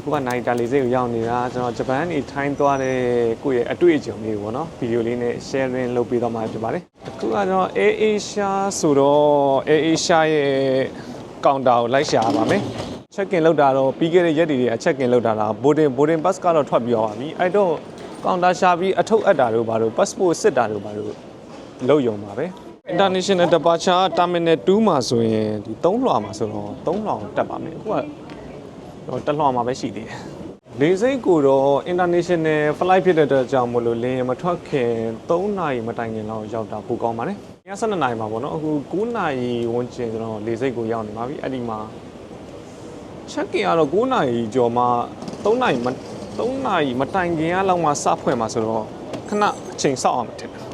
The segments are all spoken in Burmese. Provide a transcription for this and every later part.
အခုကနိုင်တာလေးစိတ်ကိုရောက်နေတာကျွန်တော်ဂျပန်နေထိုင်းသွားတဲ့ကိုယ့်ရဲ့အတွေ့အကြုံလေးပေါ့နော်ဗီဒီယိုလေးနဲ့ sharing လုပ်ပေးတော့မှာဖြစ်ပါတယ်အခုကကျွန်တော် Air Asia ဆိုတော့ Air Asia ရဲ့ကောင်တာကိုလိုက်ရှာပါမယ် check in လုပ်တာတော့ပြီးခဲ့တဲ့ရက်တွေက check in လုပ်တာလား boarding pass ကတော့ထွက်ပြီးသွားပါပြီအဲ့တော့ကောင်တာရှာပြီးအထုပ်အပ်တာတို့ဘာလို့ passport စစ်တာတို့ဘာလို့လုပ်ရုံပါပဲ International Departure Terminal 2မှာဆိုရင်ဒီ3လွှာမှာဆိုတော့3လွှာကိုတက်ပါမယ်အခုကတော့တက်လွှာမှာပဲရှိသေးတယ်လေဆိပ်ကိုတော့ International Flight ဖြစ်တဲ့အတွက်ကြောင့်မလို့လင်းမထွက်ခင်3နာရီမတိုင်ခင်လောက်ရောက်တာပိုကောင်းပါတယ်ည7နာရီမှာပေါ့နော်အခု9နာရီဝန်းကျင်ကျွန်တော်လေဆိပ်ကိုရောက်နေပါပြီအဲ့ဒီမှာ check in ကတော့9နာရီကျော်မှ3နာရီမတိုင်ခင်လောက်မှစဖွင့်မှာဆိုတော့ခဏအချိန်စောင့်အောင်ထင်တယ်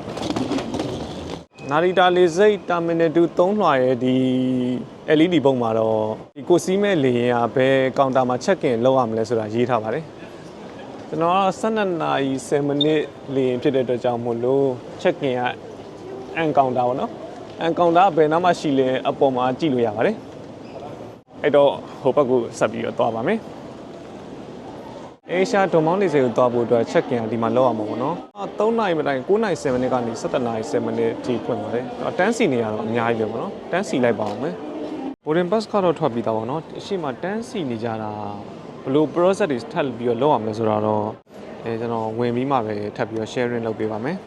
နာရီတာလေဆိပ် terminal 2 3လွှာရဲ့ဒီ LED ပုံမှာတော့ဒီကိုစီးမဲ့လေယာဉ်ကဘယ်ကောင်တာမှာ check in လုပ်ရမလဲဆိုတာရေးထားပါတယ်ကျွန်တော်က12နာရီ10မိနစ်လေယာဉ်ဖြစ်တဲ့အတွက်ကြောင့်မို့လို့ check in ကအန်ကောင်တာပေါ့နော်အန်ကောင်တာဘယ်နားမှာရှိလဲအပေါ်မှာကြည့်လို့ရပါတယ်အဲ့တော့ဟိုဘက်ကိုဆက်ပြီးတော့သွားပါမယ်Asia ဒုံမောင်းလေးစိတ်ကိုသွားဖို့အတွက် check in ဒီမှာလောက်အောင်ပါဘောနော်3နာရီမတိုင်9နာရီ10မိနစ်ကနေ17နာရီ10မိနစ်ထိဖွင့်ပါတယ်တန်းစီနေရတော့အများကြီးပဲပေါ့နော်တန်းစီလိုက်ပါအောင်မယ် boarding pass ကတော့ထွက်ပြီးသားပေါ့နော်အရှိမတန်းစီနေကြတာဘလို့ process တွေထပ်ပြီးတော့လောက်အောင်လဲဆိုတော့ကျွန်တော်ဝင်ပြီးမှပဲထပ်ပြီးတော့ sharing လုပ်ပေးပါမယ်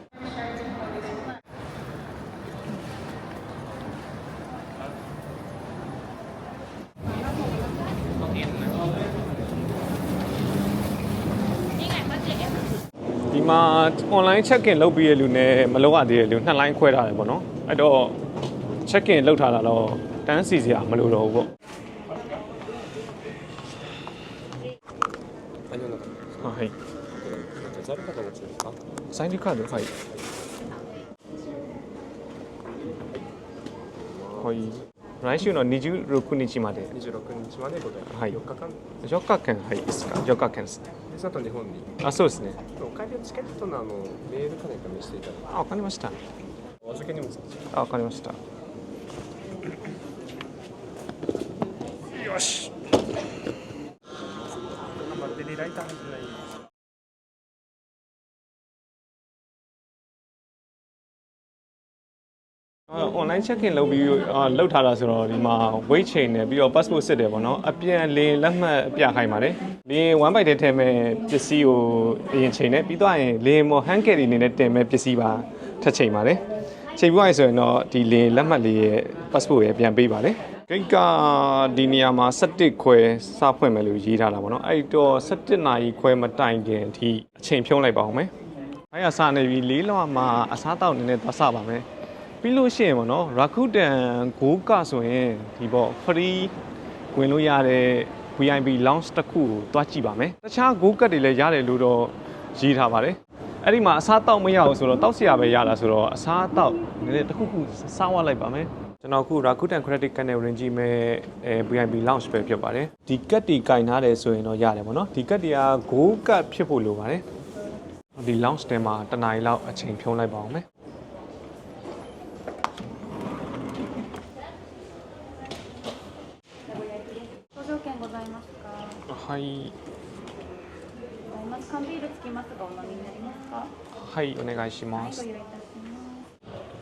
ဒီမှာ online check in လုပ်ပြီးရလူနဲ့မလုပ်ရသေးတဲ့လူနှစ်လိုင်းခွဲထားတယ်ပေါ့နော်အဲ့တော့ check in လုပ်ထားတာတော့တန်းစီစရာမလိုတော့ဘူးပေါ့はいサインカードはいはい来週の26日まで26日までございます、はい、4日間4日間はいですか4日間ですねでその後日本にあそうですねお帰りのチケットのメールか何か見せていただいてわかりましたお預け荷物わかりましたよしバッテリーライター入ってないonline check in လုပ်ပြီးလောက်ထားတာဆိုတော့ဒီမှာ wait chain နဲ့ပြီးတော့ passport စစ်တယ်ပေါ့နော်အပြန်လင်းလက်မှတ်ပြခိုင်းပါတယ်လင်း one byte ထဲမဲ့ပစ္စည်းကိုအရင်ချိန်နဲ့ပြီးတော့ရင်လင်းမ hand carry အနေနဲ့တင်မဲ့ပစ္စည်းပါထပ်ချိန်ပါတယ်ချိန်ပြီးရင်ဆိုရင်တော့ဒီလင်းလက်မှတ်လေးရဲ့ passport ရဲ့ပြန်ပေးပါတယ်ဂိတ်ကဒီနေရာမှာ17ခွဲစဖွင့်မယ်လို့ရေးထားတာပေါ့နော်အဲ့တော့17နာရီခွဲမတိုင်ခင်အထိအချိန်ဖြုံးလိုက်ပါအောင်မယ်အဲ့ရစနေပြီ၄လမှာအစားတောက်နေနဲ့သွားစပါမယ်ပြီးလို့ရှိရင်ပေါ့နော် Rakuten Go ကဆိုရင်ဒီပေါ့ free ဝင်လို့ရတဲ့ VIP lounge တစ်ခုကိုတွားကြည့်ပါမယ်တခြား Go ကတ်တွေလည်းရတယ်လို့တော့ရေးထားပါတယ်အဲ့ဒီမှာအစားတောက်မရဘူးဆိုတော့တောက်စရာပဲရတာဆိုတော့အစားတောက်နည်းနည်းတစ်ခုခုစားဝလိုက်ပါမယ်ကျွန်တော်အခု Rakuten Credit Card နဲ့ဝင်ကြည့်မဲ့ VIP lounge ပဲဖြစ်ပါတယ်ဒီကတ်တီကင်ထားတယ်ဆိုရင်တော့ရတယ်ပေါ့နော်ဒီကတ်တီက Go ကတ်ဖြစ်ဖို့လိုပါတယ်ဒီ lounge ထဲမှာတစ်နာရီလောက်အချိန်ဖြုံးလိုက်ပါအောင်မယ်はい。缶ビールつきますがお飲みになりますか。はい、お願いします。ご用意いたします。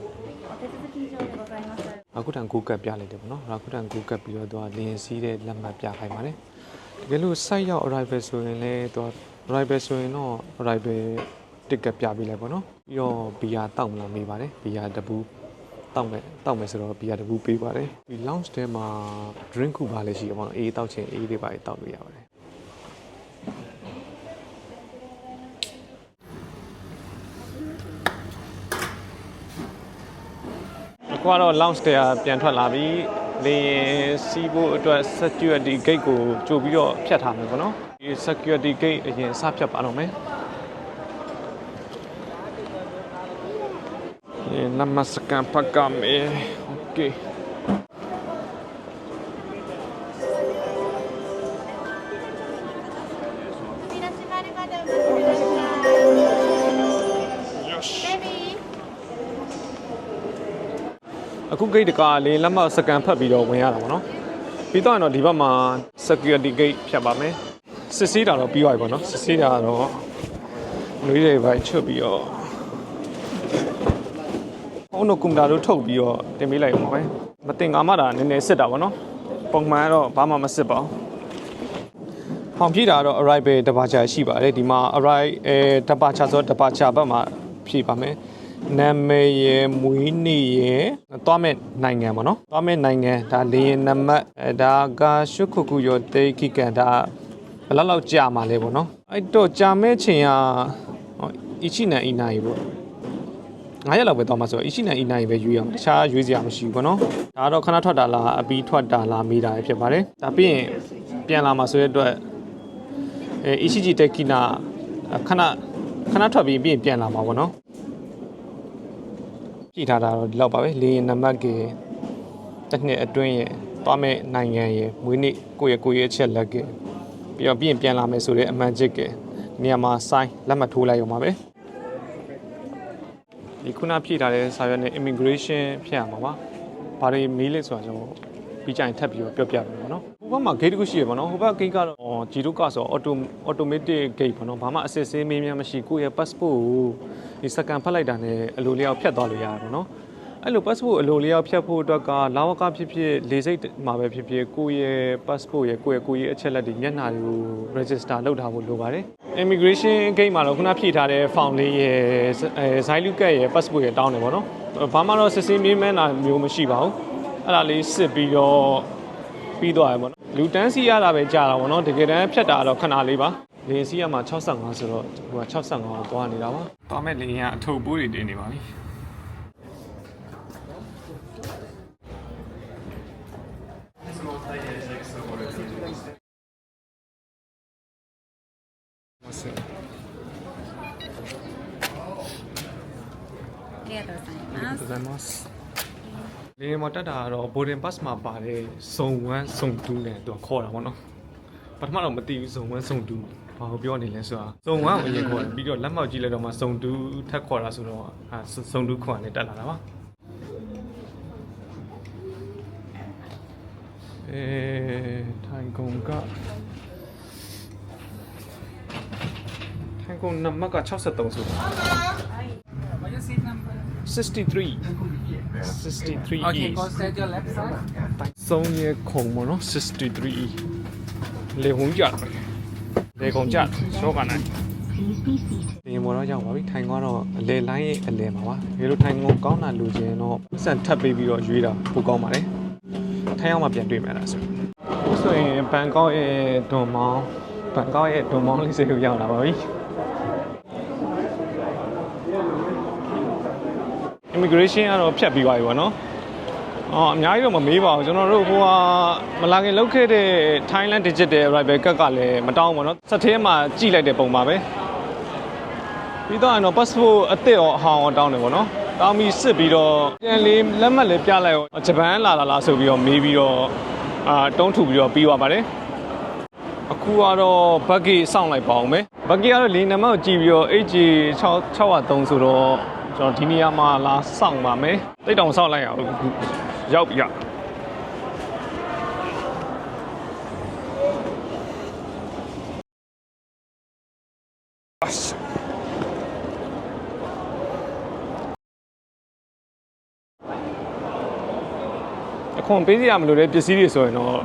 お手続き以上でございます。Rakuten Go ကတ်ပြလိုက်တယ်ပေါ့နော် Rakuten Go ကတ်ပြီးတော့လင်းစီးတဲ့လက်မှတ်ပြခိုင်းပါတယ်တကယ်လို့ site ရောက် arrival ဆိုရင်လည်းတော့ arrival ဆိုရင်တော့ arrival ticket ပြပေးလိုက်ပေါ့နော်ပြီးတော့ beer တောက်မလားမေးပါတယ် beer တပူးတောက်မယ်ဆိုတော့ beer တပူးပေးပါတယ်ဒီ lounge ထဲမှာ drink ခုပါလည်းရှိတယ်ပေါ့နော်အေးတောက်ချင်အေးလေးပါတောက်လို့ရပါတယ်အခုကတော့ lounge ထဲပြန်ထွက်လာပြီလေစီးဖို့အတွက် security gate ကိုကြိုပြီးတော့ဖြတ်ထားမယ်ပေါ့နော်ဒီ security gate အရင်စဖြတ်ပါတော့မယ်Namaskar Pakame. Okay. Aku gate တကလေးလက်မစကန်ဖတ်ပြီးတော့ဝင်ရတာပေါ့နော်ပြီးတော့ဒီဘက်မှာ security gate ဖြတ်ပါမယ် စစ်ဆေးတာတော့ပြီးသွားပြီပေါ့နော်စစ်ဆေးတာတော့လူတွေပဲချုပ်ပြီးတော့အုံးတို့ကွန်ပျူတာတို့ထုတ်ပြီးတော့တင်ပေးလိုက်အောင်ပဲမတင်ငါမှတာနည်းနည်းစစ်တာပေါ့နော်ပုံမှန်တော့ဘာမှမစစ်ပါဘူးဖောင်ဖြည့်တာတော့ arrival departure ရှိပါတယ်ဒီမှာ departure ဆိုတော့ departure ဘက်မှာဖြည့်ပါမယ်နာမည်ရယ်မွေးနေ့ရယ်သွားမဲ့နိုင်ငံပေါ့နော်သွားမဲ့နိုင်ငံဒါလေယာဉ်နံပါတ်ဒါကရှုခုခုရောတေခိကန်ဒါဘယ်လောက်ကြာမှာလဲပေါ့နော်အဲ့တော့ကြာမဲ့ချိန်ကအီချိနန်အီနိုင်ပေါ့9ရက်လောက်ပဲသွားမှာဆိုတော့အီချိနန်အီနိုင်ပဲရွေးအောင်တခြားရွေးစရာမရှိဘူးပေါ့နော်ဒါတော့ခဏထွက်တာလားအပြီးထွက်တာလားမေးတာဖြစ်ပါတယ်ဒါပြီးရင်ပြန်လာမှာဆိုတဲ့အတွက်အီချိဂျီတက်ကိနာခဏထွက်ပြီးပြင်ပြန်လာမှာပေါ့နော်ကြည့်ထားတာတော့ဒီလောက်ပါပဲလေရင်နံပါတ်ကေတစ်နှစ်အတွင်းရဲ့သွားမဲ့နိုင်ငံရဲ့မွေးနေ့ကိုယ့်ရဲ့အချက်လက်ကပြီးတော့ပြင်ပြန်လာမယ်ဆိုတဲ့အမှန်ချက်ကနေရာမှာစိုင်းလက်မှတ်ထိုးလိုက်ရုံပါပဲဒီခုနဖြည့်ထားတဲ့စာရွက်နဲ့ immigration ဖြတ်ရမှာပါဘာတွေမေးလဲဆိုတာကျွန်တော်ပြီးကြရင်ထပ်ပြီးတော့ပြောပြမယ်ပေါ့နော်ဟိုဘက်မှာ gate တစ်ခုရှိရပေါ့နော်ဟိုဘက် gate ကတော့ဂျီရိုကဆို automatic gate ပေါ့နော်ဘာမှအစစ်ဆေးမေးမြန်းမရှိကိုယ့်ရဲ့ passport ကိုဒီစကန်ဖတ်လိုက်တာနဲ့အလိုလျောက်ဖြတ်သွားလို့ရတယ်ပေါ့နော်အဲ့လို passport အလိုလျောက်ဖြတ်ဖို့အတွက်ကလာဝကဖြစ်ဖြစ်လေစိတ်မှာပဲဖြစ်ဖြစ်ကိုယ့်ရဲ့ passport ရဲ့ကိုယ့်ရဲ့အချက်လက်တွေမျက်နှာတွေကို register လုပ်ထားဖို့လိုပါတယ် immigration gate မှာတော့ခုနဖြည့်ထားတဲ့ form လေးရဲ့ဇိုင်းလူကတ်ရဲ့ passport ရဲ့တောင်းတယ်ပေါ့နော်ဘာမှတော့စစ်ဆေးမေးမြန်းတာမျိုးမရှိပါဘူးအဲ့ဒါလေးစစ်ပြီးတော့ပြီးသွားရပေါ့နော်လူတန်းစီရတာပဲကြာတာပေါ့နော်တကယ်တမ်းဖြတ်တာတော့ခဏလေးပါလေစီရမှာ65ဆိုတော့ဟိုက65ကိုသွားနေတာပါသွားမဲ့လေရင်ကအထုပ်ပိုးတွေတင်နေပါပြီလေမတက်တာတော့ boarding pass မှာပါတယ်စုံ1စုံ2နဲ့သူခေါ်တာပေါ့နော်ပထမတော့မသိဘူးစုံ1စုံ2ဘာကိုပြောနေလဲဆိုတာစုံ1ကိုအရင်ခေါ်တယ်ပြီးတော့လက်မှောက်ကြည့်လိုက်တော့မှစုံ2ထပ်ခေါ်တာဆိုတော့စုံ2ခေါ်တယ်တက်လာတာပါထိုင်ကုန်ကထိုင်ကုန်နံပါတ်က63ဆိုတာ63 Okay, consider your left side. ဆုံးရခုံပေါ့နော်63လေဟုံးကြလေခုံကြရှော့ကနိုင်ဒီမော်တော့ရောက်ပါပြီထိုင်ကတော့အလဲလိုင်းရဲ့အလဲမှာပါဒီလိုထိုင်ကုန်ကောင်းတာလူချင်းတော့စံထပ်ပေးပြီးတော့ရွေးတာပိုကောင်းပါတယ်ထိုင်အောင်မှပြန်တွေ့မယ်လားဆိုရင်ဘန်ကောက်ရဲ့ဒွန်မောင်းလေးစိတ်ကိုရောက်လာပါပြီimmigration ကတော့ဖြတ်ပြီးသွားပြီပေါ့နော်အများကြီးတော့မမေးပါဘူးကျွန်တော်တို့ဟိုကမလာခင်လောက်ခဲ့တဲ့ Thailand Digital Arrival ကတ်လည်းမတောင်းပါတော့စက်ထဲမှာကြည့်လိုက်တဲ့ပုံပါပဲပြီးတော့ကျွန်တော် passport အသစ်ရောအဟောင်းရောတောင်းတယ်ပေါ့နော်တောင်းပြီးစစ်ပြီးတော့ပြန်လေးလက်မှတ်လေးပြလိုက်ရောဂျပန်လာလားဆိုပြီးတော့မေးပြီးတော့တုံးထူပြီးတော့ပြီးသွားပါတယ်အခုကတော့ baggage စောင့်လိုက်ပါအောင်မယ် baggage ကတော့လေနံပါတ်ကိုကြည့်ပြီးတော့ HG603 ဆိုတော့ကျွန်တော်ဒီနေရာမှာလာစောင့်ပါမယ်တိတ်တောင်စောင့်လိုက်ရအောင်ရောက်ပြီအခုပေးစီရမလို့တဲ့ပစ္စည်းတွေဆိုရင်တော့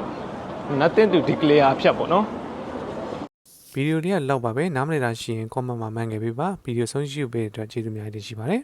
nothing to declare ဖြတ်ပေါ့နော်ဗီဒီယိုလေးကလောက်ပါပဲနားမလည်တာရှိရင် comment မှာမှန်ခဲ့ပေးပါဗီဒီယိုဆုံးရှုပေးတဲ့အတွက်ကျေးဇူးများတင်ရှိပါတယ်